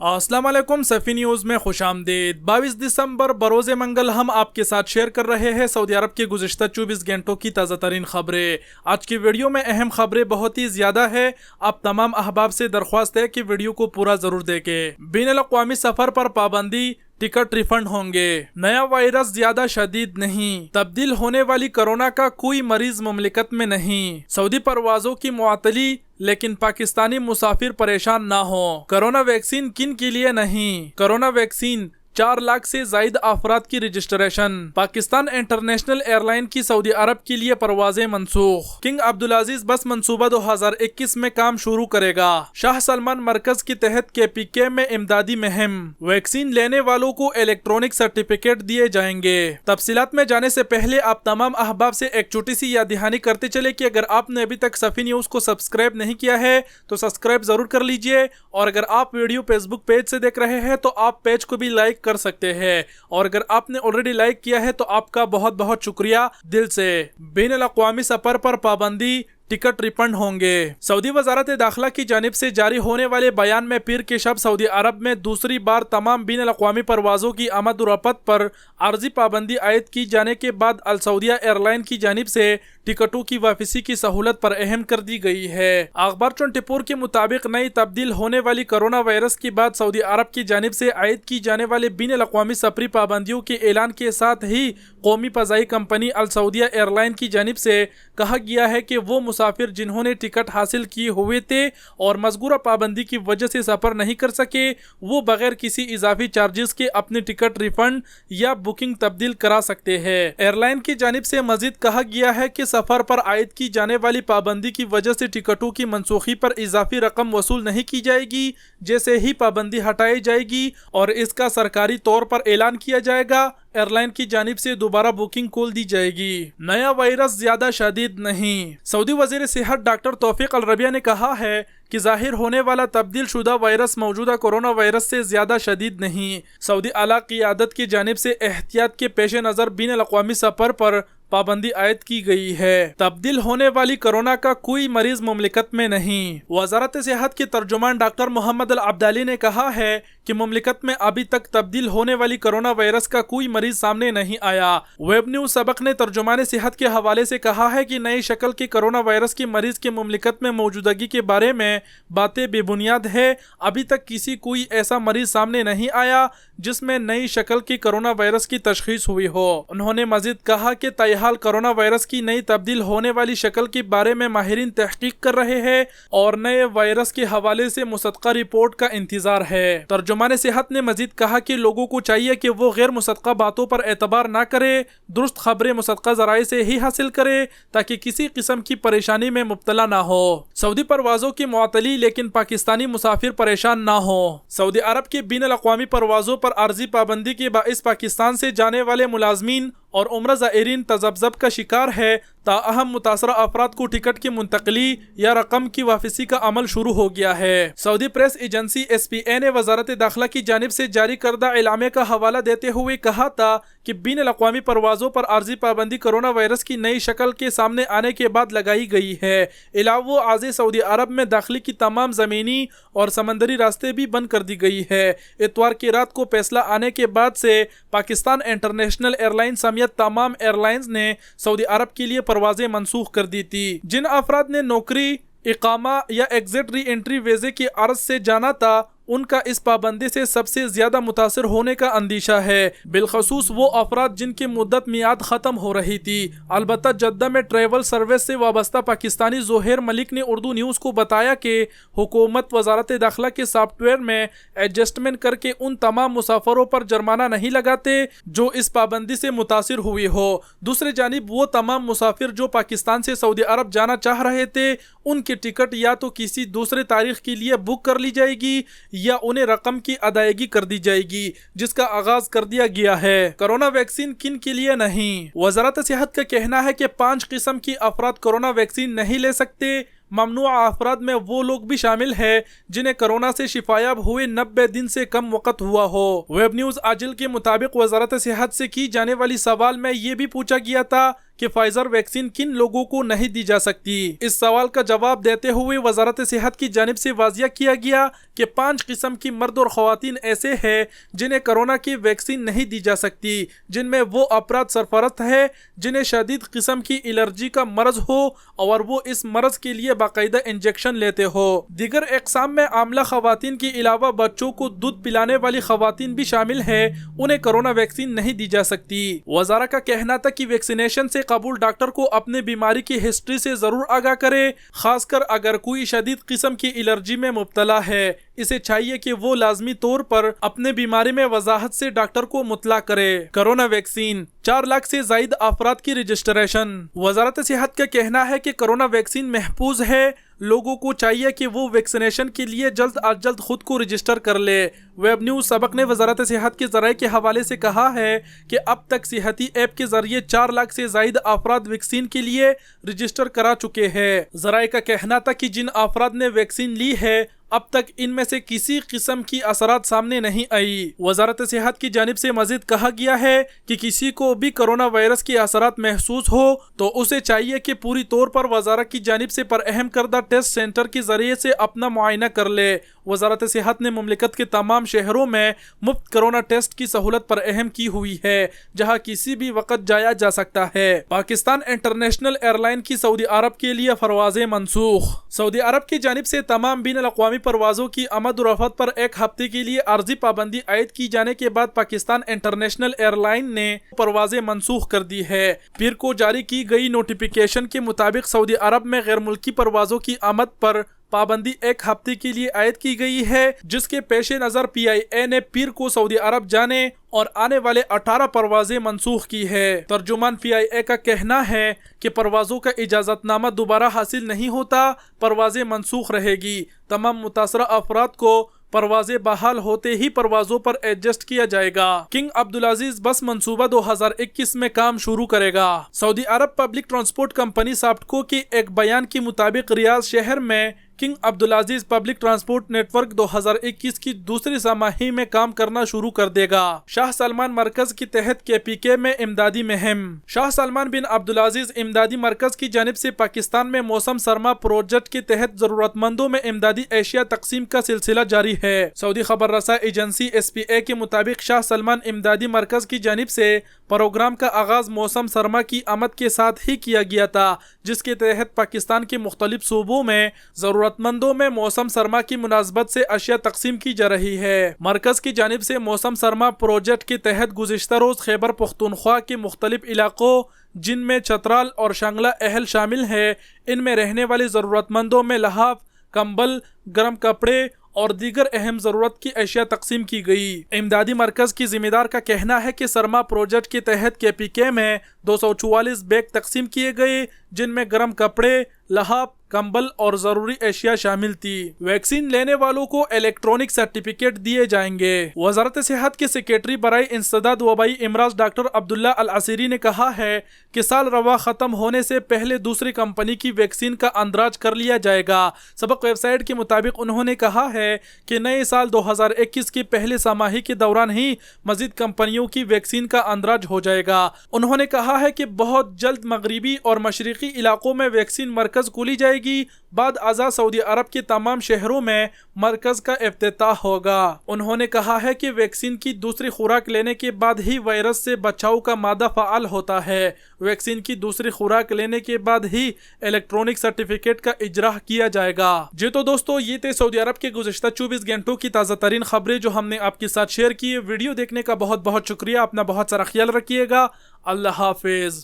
السلام علیکم سیفی نیوز میں خوش آمدید۔ 22 دسمبر بروز منگل ہم آپ کے ساتھ شیئر کر رہے ہیں سعودی عرب کے گزشتہ 24 گھنٹوں کی تازہ ترین خبریں۔ آج کی ویڈیو میں اہم خبریں بہت ہی زیادہ ہے، آپ تمام احباب سے درخواست ہے کہ ویڈیو کو پورا ضرور دیکھیں۔ بین الاقوامی سفر پر پابندی، ٹکٹ ریفنڈ ہوں گے۔ نیا وائرس زیادہ شدید نہیں، تبدیل ہونے والی کورونا کا کوئی مریض مملکت میں نہیں۔ سعودی پروازوں کی معطلی، لیکن پاکستانی مسافر پریشان نہ ہوں۔ کورونا ویکسین کن کے لیے نہیں؟ کورونا ویکسین 4 لاکھ سے زائد افراد کی registration. Pakistan international air line کی سعودی عرب کے لیے پروازیں منسوخ۔ کنگ عبدالعزیز بس منصوبہ 2021 میں کام شروع کرے گا۔ شاہ سلمان مرکز کے تحت KPK میں امدادی مہم۔ ویکسین لینے والوں کو الیکٹرونک سرٹیفکیٹ دیے جائیں گے۔ تفصیلات میں جانے سے پہلے آپ تمام احباب سے ایک چھوٹی سی یاد دہانی کرتے چلے کہ اگر آپ نے ابھی تک سیفی نیوز کو سبسکرائب نہیں کیا ہے تو سبسکرائب ضرور کر لیجئے، اور اگر آپ ویڈیو فیس بک پیج سے دیکھ رہے ہیں تو آپ پیج کو بھی لائک کر سکتے ہیں، اور اگر آپ نے آلریڈی لائک کیا ہے تو آپ کا بہت بہت شکریہ دل سے۔ بین الاقوامی سفر پر پابندی، ٹکٹ ریفنڈ ہوں گے۔ سعودی وزارت داخلہ کی جانب سے جاری ہونے والے بیان میں پیر کے شب سعودی عرب میں دوسری بار تمام بین الاقوامی پروازوں کی آمد و رفت پر عارضی پابندی عائد کی جانے کے بعد السعودیہ ایئر لائن کی جانب سے ٹکٹوں کی واپسی کی سہولت پر اہم کر دی گئی ہے۔ اخبار 24 کے مطابق نئی تبدیل ہونے والی کورونا وائرس کے بعد سعودی عرب کی جانب سے عائد کی جانے والے بین الاقوامی سفری پابندیوں کے اعلان کے ساتھ ہی قومی فضائی کمپنی السعودیہ ایئر لائن کی جانب سے کہا گیا ہے کہ وہ مسافر جنہوں نے ٹکٹ حاصل کیے ہوئے تھے اور مذکورہ پابندی کی وجہ سے سفر نہیں کر سکے، وہ بغیر کسی اضافی چارجز کے اپنے ٹکٹ ریفنڈ یا بکنگ تبدیل کرا سکتے ہیں۔ ایئر لائن کی جانب سے مزید کہا گیا ہے کہ سفر پر عائد کی جانے والی پابندی کی وجہ سے ٹکٹوں کی منسوخی پر اضافی رقم وصول نہیں کی جائے گی۔ جیسے ہی پابندی ہٹائی جائے گی اور اس کا سرکاری طور پر اعلان کیا جائے گا، ایئر لائن کی جانب سے دوبارہ بکنگ کھول دی جائے گی۔ نیا وائرس زیادہ شدید نہیں۔ سعودی وزیر صحت ڈاکٹر توفیق الربیہ نے کہا ہے کہ ظاہر ہونے والا تبدیل شدہ وائرس موجودہ کورونا وائرس سے زیادہ شدید نہیں۔ سعودی اعلیٰ قیادت کی جانب سے احتیاط کے پیش نظر بین الاقوامی سفر پر پابندی عائد کی گئی ہے۔ تبدیل ہونے والی کورونا کا کوئی مریض مملکت میں نہیں۔ وزارت صحت کے ترجمان ڈاکٹر محمد العبدالی نے کہا ہے کہ مملکت میں ابھی تک تبدیل ہونے والی کورونا وائرس کا کوئی مریض سامنے نہیں آیا۔ ویب نیوز سبق نے ترجمان صحت کے حوالے سے کہا ہے کہ نئی شکل کے کورونا وائرس کے مریض کے مملکت میں موجودگی کے بارے میں باتیں بے بنیاد ہے۔ ابھی تک کوئی ایسا مریض سامنے نہیں آیا جس میں نئی شکل کی کورونا وائرس کی تشخیص ہوئی ہو۔ انہوں نے مزید کہا کہ تاحال کورونا وائرس کی نئی تبدیل ہونے والی شکل کے بارے میں ماہرین تحقیق کر رہے ہیں اور نئے وائرس کے حوالے سے مصدقہ رپورٹ کا انتظار ہے۔ ترجمان صحت نے مزید کہا کہ لوگوں کو چاہیے کہ وہ غیر مصدقہ باتوں پر اعتبار نہ کرے، درست خبریں مصدقہ ذرائع سے ہی حاصل کرے تاکہ کسی قسم کی پریشانی میں مبتلا نہ ہو۔ سعودی پروازوں کی معطلی، لیکن پاکستانی مسافر پریشان نہ ہوں۔ سعودی عرب کے بین الاقوامی پروازوں پر عارضی پابندی کے باعث پاکستان سے جانے والے ملازمین اور عمرہ زائرین تذبذب کا شکار ہے، تاہم متاثرہ افراد کو ٹکٹ کی منتقلی یا رقم کی واپسی کا عمل شروع ہو گیا ہے۔ سعودی پریس ایجنسی SPA نے وزارت داخلہ کی جانب سے جاری کردہ اعلامیہ کا حوالہ دیتے ہوئے کہا تھا کہ بین الاقوامی پروازوں پر عارضی پابندی کورونا وائرس کی نئی شکل کے سامنے آنے کے بعد لگائی گئی ہے۔ علاوہ ازیں سعودی عرب میں داخلے کی تمام زمینی اور سمندری راستے بھی بند کر دی گئی ہے۔ اتوار کی رات کو فیصلہ آنے کے بعد سے پاکستان انٹرنیشنل ایئر لائن سمیت تمام ایئر لائنز نے سعودی عرب کے لیے پروازیں منسوخ کر دی تھی۔ جن افراد نے نوکری، اقامہ یا ایگزٹ ری انٹری ویزے کی عرض سے جانا تھا، ان کا اس پابندی سے سب سے زیادہ متاثر ہونے کا اندیشہ ہے، بالخصوص وہ افراد جن کی مدت میعاد ختم ہو رہی تھی۔ البتہ جدہ میں ٹریول سروس سے وابستہ پاکستانی زہیر ملک نے اردو نیوز کو بتایا کہ حکومت وزارت داخلہ کے سافٹ ویئر میں ایڈجسٹمنٹ کر کے ان تمام مسافروں پر جرمانہ نہیں لگاتے جو اس پابندی سے متاثر ہوئے ہو۔ دوسری جانب وہ تمام مسافر جو پاکستان سے سعودی عرب جانا چاہ رہے تھے، ان کی ٹکٹ یا تو کسی دوسرے تاریخ کے لیے بک کر لی جائے گی یا انہیں رقم کی ادائیگی کر دی جائے گی، جس کا آغاز کر دیا گیا ہے۔ کورونا ویکسین کن کے لیے نہیں؟ وزارت صحت کا کہنا ہے کہ 5 قسم کی افراد کورونا ویکسین نہیں لے سکتے۔ ممنوع افراد میں وہ لوگ بھی شامل ہیں جنہیں کورونا سے شفایاب ہوئے 90 دن سے کم وقت ہوا ہو۔ ویب نیوز آجل کے مطابق وزارت صحت سے کی جانے والی سوال میں یہ بھی پوچھا گیا تھا کہ فائزر ویکسین کن لوگوں کو نہیں دی جا سکتی؟ اس سوال کا جواب دیتے ہوئے وزارت صحت کی جانب سے واضح کیا گیا کہ 5 قسم کی مرد اور خواتین ایسے ہیں جنہیں کرونا کی ویکسین نہیں دی جا سکتی، جن میں وہ افراد سرفرست ہیں جنہیں شدید قسم کی الرجی کا مرض ہو اور وہ اس مرض کے لیے باقاعدہ انجیکشن لیتے ہو۔ دیگر اقسام میں عاملہ خواتین کے علاوہ بچوں کو دودھ پلانے والی خواتین بھی شامل ہیں، انہیں کرونا ویکسین نہیں دی جا سکتی۔ وزارت کا کہنا تھا کہ ویکسینیشن سے قبول ڈاکٹر کو اپنے بیماری کی ہسٹری سے ضرور آگاہ کرے، خاص کر اگر کوئی شدید قسم کی الرجی میں مبتلا ہے۔ اسے چاہیے کہ وہ لازمی طور پر اپنے بیماری میں وضاحت سے ڈاکٹر کو مطلع کرے۔ کرونا ویکسین 4 لاکھ سے زائد افراد کی رجسٹریشن۔ وزارت صحت کا کہنا ہے کہ کرونا ویکسین محفوظ ہے، لوگوں کو چاہیے کہ وہ ویکسینیشن کے لیے جلد از جلد خود کو رجسٹر کر لے۔ ویب نیوز سبق نے وزارت صحت کے ذرائع کے حوالے سے کہا ہے کہ اب تک صحتی ایپ کے ذریعے 4 لاکھ سے زائد افراد ویکسین کے لیے رجسٹر کرا چکے ہیں۔ ذرائع کا کہنا تھا کہ جن افراد نے ویکسین لی ہے اب تک ان میں سے کسی قسم کی اثرات سامنے نہیں آئی۔ وزارت صحت کی جانب سے مزید کہا گیا ہے کہ کسی کو بھی کرونا وائرس کے اثرات محسوس ہو تو اسے چاہیے کہ پوری طور پر وزارت کی جانب سے پر اہم کردہ ٹیسٹ سینٹر کے ذریعے سے اپنا معائنہ کر لے۔ وزارت صحت نے مملکت کے تمام شہروں میں مفت کرونا ٹیسٹ کی سہولت پر اہم کی ہوئی ہے، جہاں کسی بھی وقت جایا جا سکتا ہے۔ پاکستان انٹرنیشنل ایئر لائن کی سعودی عرب کے لیے پروازیں منسوخ۔ سعودی عرب کی جانب سے تمام بین الاقوامی پروازوں کی آمد و رفت پر 1 ہفتے کے لیے عارضی پابندی عائد کی جانے کے بعد پاکستان انٹرنیشنل ایئر لائن نے پروازیں منسوخ کر دی ہے۔ پیر کو جاری کی گئی نوٹیفیکیشن کے مطابق سعودی عرب میں غیر ملکی پروازوں کی آمد پر پابندی 1 ہفتے کے لیے عائد کی گئی ہے، جس کے پیش نظر پی آئی اے نے پیر کو سعودی عرب جانے اور آنے والے 18 پروازیں منسوخ کی ہے۔ ترجمان پی آئی اے کا کہنا ہے کہ پروازوں کا اجازت نامہ دوبارہ حاصل نہیں ہوتا، پروازیں منسوخ رہے گی۔ تمام متاثرہ افراد کو پروازیں بحال ہوتے ہی پروازوں پر ایڈجسٹ کیا جائے گا۔ کنگ عبدالعزیز بس منصوبہ 2021 میں کام شروع کرے گا۔ سعودی عرب پبلک ٹرانسپورٹ کمپنی سافٹکو کے ایک بیان کے مطابق ریاض شہر میں King Abdulaziz public transport network 2021 کی دوسری سماہی میں کام کرنا شروع کر دے گا۔ شاہ سلمان مرکز کے تحت کے پی کے میں امدادی مہم۔ شاہ سلمان بن عبدالعزیز امدادی مرکز کی جانب سے پاکستان میں موسم سرما پروجیکٹ کے تحت ضرورت مندوں میں امدادی اشیاء تقسیم کا سلسلہ جاری ہے۔ سعودی خبر رساں ایجنسی ایس پی اے کے مطابق شاہ سلمان امدادی مرکز کی جانب سے پروگرام کا آغاز موسم سرما کی آمد کے ساتھ ہی کیا گیا تھا، جس کے تحت پاکستان کے مختلف صوبوں میں ضرورت مندوں میں موسم سرما کی مناسبت سے اشیاء تقسیم کی جا رہی ہے۔ مرکز کی جانب سے موسم سرما پروجیکٹ کے تحت گزشتہ روز خیبر پختونخوا کے مختلف علاقوں جن میں چترال اور شنگلہ اہل شامل ہے، ان میں رہنے والے ضرورت مندوں میں لحاف، کمبل، گرم کپڑے اور دیگر اہم ضرورت کی اشیاء تقسیم کی گئی۔ امدادی مرکز کی ذمہ دار کا کہنا ہے کہ سرما پروجیکٹ کے تحت کے پی کے میں 244 بیگ تقسیم کیے گئے، جن میں گرم کپڑے، لحاف، کمبل اور ضروری اشیاء شامل تھی۔ ویکسین لینے والوں کو الیکٹرانک سرٹیفکیٹ دیے جائیں گے۔ وزارت صحت کے سیکریٹری برائے انسداد وبائی امراض ڈاکٹر عبداللہ العسیری نے کہا ہے کہ سال رواں ختم ہونے سے پہلے دوسری کمپنی کی ویکسین کا اندراج کر لیا جائے گا۔ سبق ویب سائٹ کے مطابق انہوں نے کہا ہے کہ نئے سال 2021 کی پہلے سماہی کے دوران ہی مزید کمپنیوں کی ویکسین کا اندراج ہو جائے گا۔ انہوں نے کہا ہے کہ بہت جلد مغربی اور مشرقی علاقوں میں ویکسین مرکز کھولی جائے گی، بعد ازاں سعودی عرب کے تمام شہروں میں مرکز کا افتتاح ہوگا۔ انہوں نے کہا ہے کہ ویکسین کی دوسری خوراک لینے کے بعد ہی وائرس سے بچاؤ کا مادہ فعال ہوتا ہے۔ ویکسین کی دوسری خوراک لینے کے بعد ہی الیکٹرانک سرٹیفکیٹ کا اجراء کیا جائے گا۔ جی تو دوستو، یہ تھے سعودی عرب کے گزشتہ 24 گھنٹوں کی تازہ ترین خبریں جو ہم نے آپ کے ساتھ شیئر کی۔ ویڈیو دیکھنے کا بہت بہت شکریہ۔ اپنا بہت سارا خیال رکھیے گا۔ اللہ حافظ۔